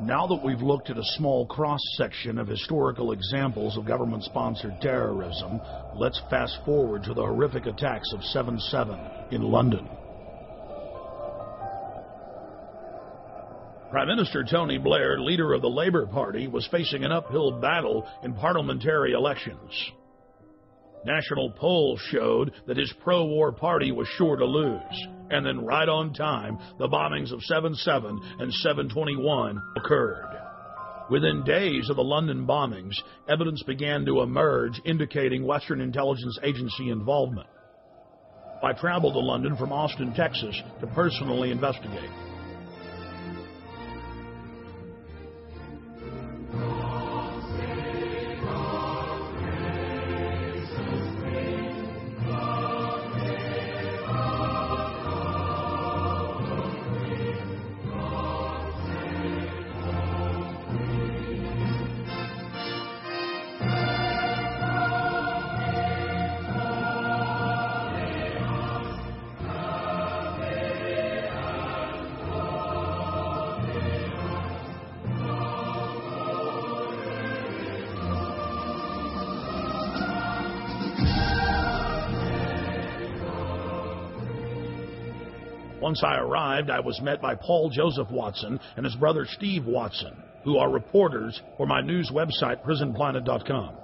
Now that we've looked at a small cross-section of historical examples of government-sponsored terrorism, let's fast forward to the horrific attacks of 7/7 in London. Prime Minister Tony Blair, leader of the Labour Party, was facing an uphill battle in parliamentary elections. National polls showed that his pro-war party was sure to lose. And then right on time, the bombings of 7/7 and 7/21 occurred. Within days of the London bombings, evidence began to emerge indicating Western intelligence agency involvement. I traveled to London from Austin, Texas, to personally investigate. Once I arrived, I was met by Paul Joseph Watson and his brother Steve Watson, who are reporters for my news website, prisonplanet.com.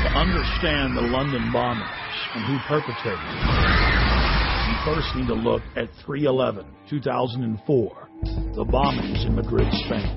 To understand the London bombings and who perpetrated them, we first need to look at 3/11/2004, the bombings in Madrid, Spain.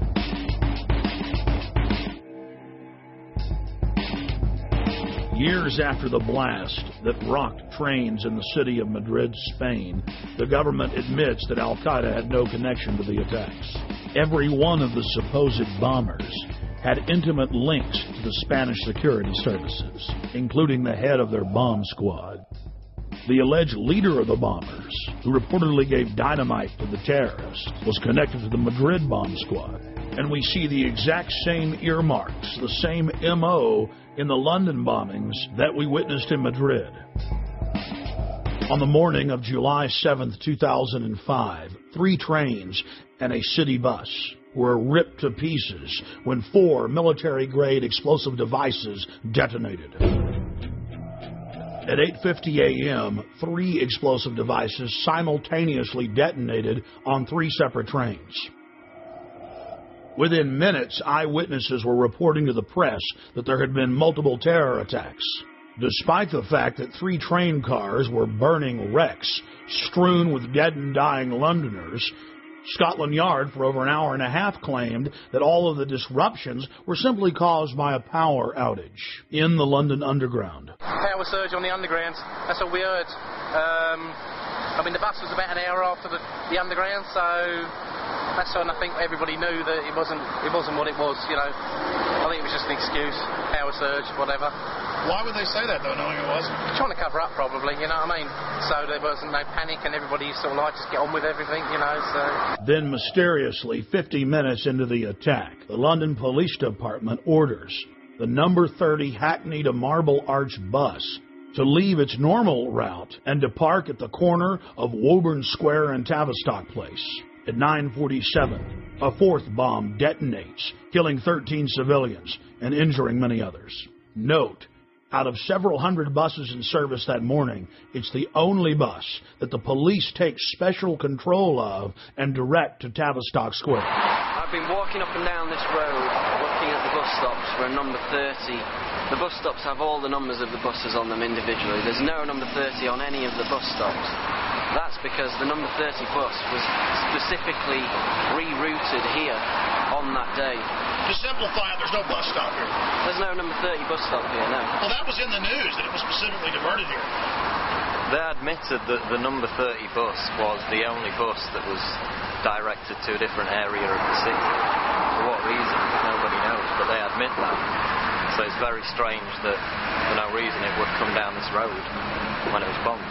Years after the blast that rocked trains in the city of Madrid, Spain, the government admits that al-Qa'ida had no connection to the attacks. Every one of the supposed bombers had intimate links to the Spanish security services, including the head of their bomb squad. The alleged leader of the bombers, who reportedly gave dynamite to the terrorists, was connected to the Madrid bomb squad. And we see the exact same earmarks, the same M.O. in the London bombings that we witnessed in Madrid. On the morning of July 7th, 2005, 3 trains and a city bus were ripped to pieces when 4 military-grade explosive devices detonated. At 8:50 a.m., 3 explosive devices simultaneously detonated on 3 separate trains. Within minutes, eyewitnesses were reporting to the press that there had been multiple terror attacks, despite the fact that 3 train cars were burning wrecks strewn with dead and dying Londoners. Scotland Yard, for over an hour and a half, claimed that all of the disruptions were simply caused by a power outage in the London Underground. Power surge on the Underground, that's what we heard. The bus was about an hour after the Underground, so that's when I think everybody knew that it wasn't what it was, you know. I think it was just an excuse, power surge, whatever. Why would they say that, though, knowing it wasn't? Trying to cover up, probably, you know what I mean? So there wasn't no panic and everybody sort of like just get on with everything, you know, so... Then, mysteriously, 50 minutes into the attack, the London Police Department orders the number 30 Hackney to Marble Arch bus to leave its normal route and to park at the corner of Woburn Square and Tavistock Place. At 9:47, a 4th bomb detonates, killing 13 civilians and injuring many others. Note, out of several hundred buses in service that morning, it's the only bus that the police take special control of and direct to Tavistock Square. I've been walking up and down this road, looking at the bus stops for a number 30. The bus stops have all the numbers of the buses on them individually. There's no number 30 on any of the bus stops. That's because the number 30 bus was specifically rerouted here on that day. To simplify it, there's no bus stop here. There's no number 30 bus stop here, no. Well, that was in the news, that it was specifically diverted here. They admitted that the number 30 bus was the only bus that was directed to a different area of the city. For what reason? Nobody knows, but they admit that. So it's very strange that for no reason it would come down this road when it was bombed.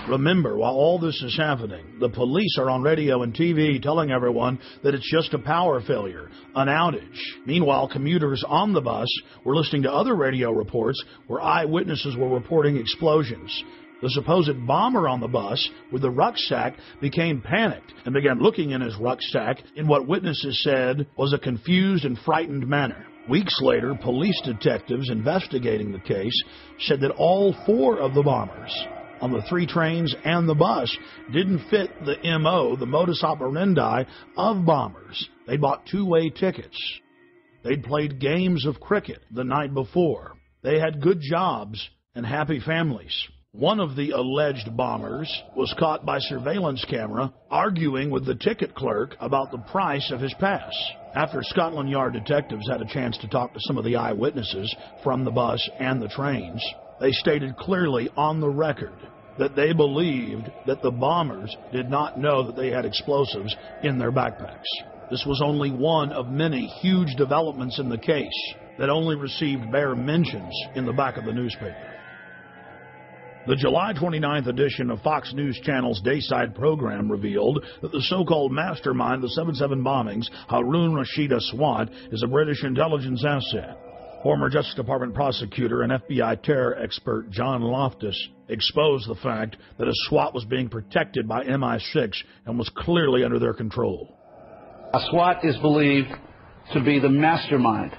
Remember, while all this is happening, the police are on radio and TV telling everyone that it's just a power failure, an outage. Meanwhile, commuters on the bus were listening to other radio reports where eyewitnesses were reporting explosions. The supposed bomber on the bus with the rucksack became panicked and began looking in his rucksack in what witnesses said was a confused and frightened manner. Weeks later, police detectives investigating the case said that all 4 of the bombers on the 3 trains and the bus didn't fit the MO, the modus operandi of bombers. They bought 2-way tickets. They'd played games of cricket the night before. They had good jobs and happy families. One of the alleged bombers was caught by surveillance camera arguing with the ticket clerk about the price of his pass. After Scotland Yard detectives had a chance to talk to some of the eyewitnesses from the bus and the trains, they stated clearly on the record that they believed that the bombers did not know that they had explosives in their backpacks. This was only one of many huge developments in the case that only received bare mentions in the back of the newspaper. The July 29th edition of Fox News Channel's Dayside program revealed that the so-called mastermind of the 7/7 bombings, Harun Rashid Aswad, is a British intelligence asset. Former Justice Department prosecutor and FBI terror expert John Loftus exposed the fact that Aswad was being protected by MI6 and was clearly under their control. Aswad is believed to be the mastermind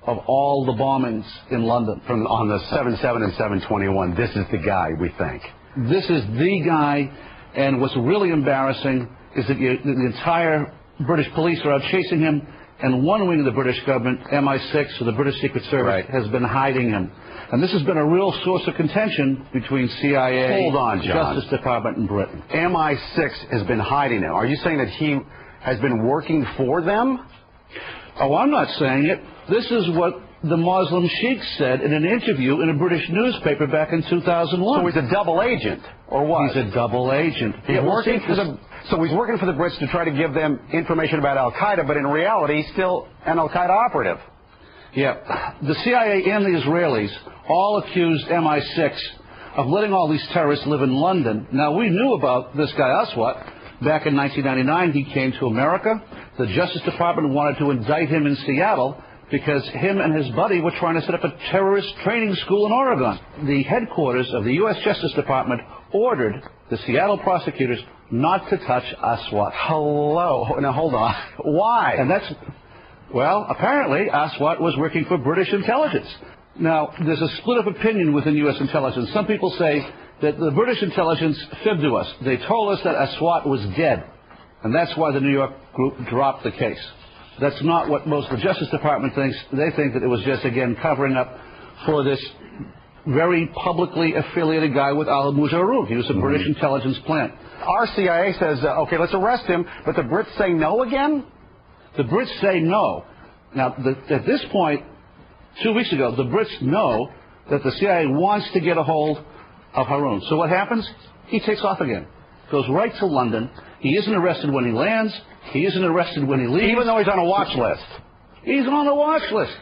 of all the bombings in London. On the 7/7 and 7/21, this is the guy, we think. This is the guy, and what's really embarrassing is that the entire British police are out chasing him, and one wing of the British government, MI6, or the British Secret Service, has been hiding him. And this has been a real source of contention between CIA, Hold on, John. Justice Department, and Britain. MI6 has been hiding him. Are you saying that he has been working for them? Oh, I'm not saying it. This is what the Muslim sheikh said in an interview in a British newspaper back in 2001. So he's a double agent, or what? He's a double agent. So he's working for the Brits to try to give them information about al-Qa'ida, but in reality, he's still an al-Qa'ida operative. Yeah. The CIA and the Israelis all accused MI6 of letting all these terrorists live in London. Now, we knew about this guy Aswad. Back in 1999, he came to America. The Justice Department wanted to indict him in Seattle because him and his buddy were trying to set up a terrorist training school in Oregon. The headquarters of the U.S. Justice Department ordered the Seattle prosecutors not to touch Aswad. Hello. Now, hold on. Why? And that's, well, apparently Aswad was working for British intelligence. Now, there's a split of opinion within U.S. intelligence. Some people say that the British intelligence fibbed to us. They told us that Aswad was dead, and that's why the New York group dropped the case. That's not what most of the Justice Department thinks. They think that it was just, again, covering up for this very publicly affiliated guy with al-Mujarrab. He was a British intelligence plant. Our CIA says, okay, let's arrest him, but the Brits say no again? The Brits say no. Now, at this point, 2 weeks ago, the Brits know that the CIA wants to get a hold of Harun. So what happens? He takes off again. Goes right to London. He isn't arrested when he lands. He isn't arrested when he leaves. Even though he's on a watch list. He's on a watch list.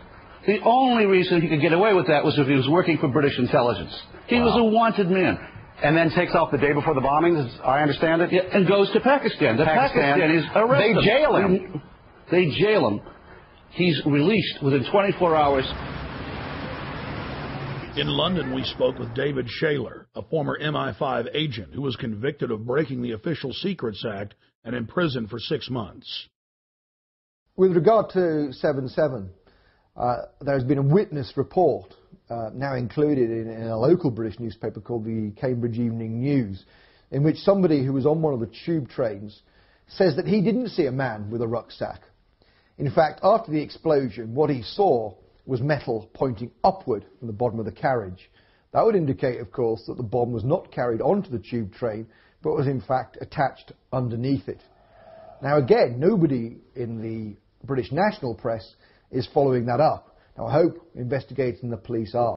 The only reason he could get away with that was if he was working for British intelligence. He was a wanted man. And then takes off the day before the bombings, as I understand it? Yeah, and goes to Pakistan. The Pakistanis arrest him. They jail him. They jail him. He's released within 24 hours. In London, we spoke with David Shaler, a former MI5 agent who was convicted of breaking the Official Secrets Act and imprisoned for 6 months. With regard to 7/7, there's been a witness report now included in a local British newspaper called the Cambridge Evening News, in which somebody who was on one of the tube trains says that he didn't see a man with a rucksack. In fact, after the explosion, what he saw was metal pointing upward from the bottom of the carriage. That would indicate, of course, that the bomb was not carried onto the tube train, but was in fact attached underneath it. Now again, nobody in the British national press is following that up. Now I hope investigators and the police are.